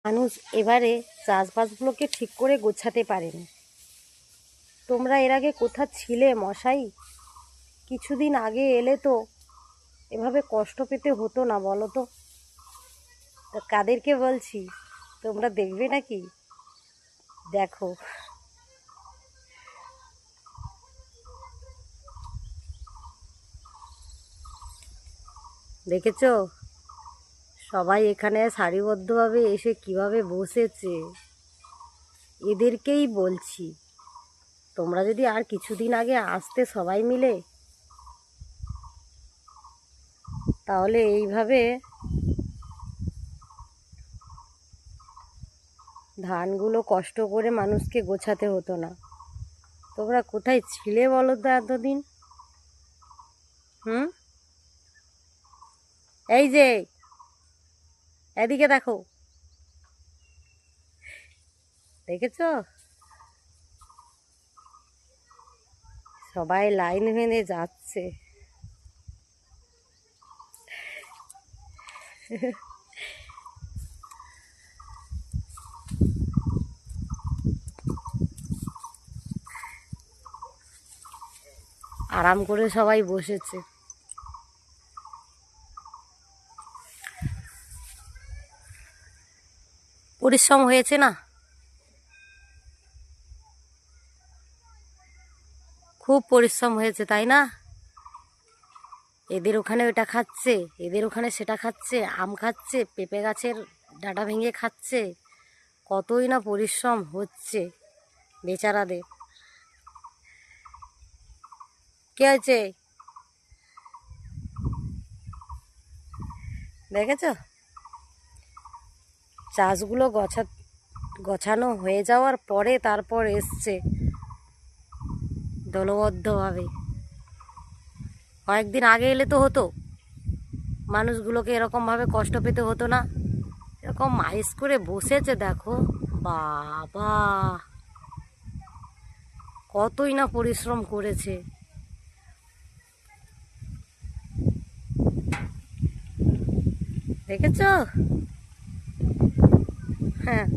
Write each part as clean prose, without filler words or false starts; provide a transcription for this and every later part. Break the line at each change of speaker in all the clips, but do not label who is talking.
মানুষ এবারে চাষবাসগুলোকে ঠিক করে গোছাতে পারেনি। তোমরা এর আগে কোথা ছিলে মশাই? কিছুদিন আগে এলে তো এভাবে কষ্ট পেতে হতো না, বলো তো? তা কাদেরকে বলছি, তোমরা দেখবে নাকি? দেখো, দেখেছো সবাই এখানে সারিবদ্ধভাবে এসে কিভাবে বসেছে? এদেরকেই বলছি, তোমরা যদি আর কিছুদিন আগে আসতে সবাই মিলে, তাহলে এইভাবে ধানগুলো কষ্ট করে মানুষকে গোছাতে হতো না। তোমরা কোথায় ছিলে বলো তো এতদিন? হুম, এই যে এদিকে দেখো, দেখেছো সবাই লাইন বেঁধে যাচ্ছে। আরাম করে সবাই বসেছে। পরিশ্রম হয়েছে না? খুব পরিশ্রম হয়েছে, তাই না? এদের ওখানে ওটা খাচ্ছে, এদের ওখানে সেটা খাচ্ছে, আম খাচ্ছে, পেঁপে গাছের ডাঁটা ভেঙে খাচ্ছে। কতই না পরিশ্রম হচ্ছে বেচারাদের। কি হয়েছে দেখেছো? চাষগুলো গোছানো হয়ে যাওয়ার পরে তারপর এসছে দলবদ্ধভাবে। কয়েকদিন আগে এলে তো হতো, মানুষগুলোকে এরকমভাবে কষ্ট পেতে হতো না। এরকম মাইস করে বসেছে দেখো, বাবা কতই না পরিশ্রম করেছে। দেখেছো? হ্যাঁ,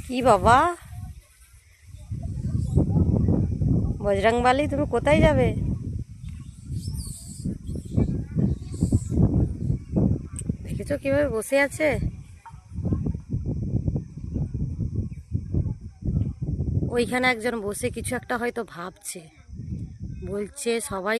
কি বাবা বজরংবালি, তুমি কোথায় যাবে? দেখেছো কিভাবে বসে আছে? ওইখানে একজন বসে কিছু একটা হয়তো ভাবছে, বলছে সবাই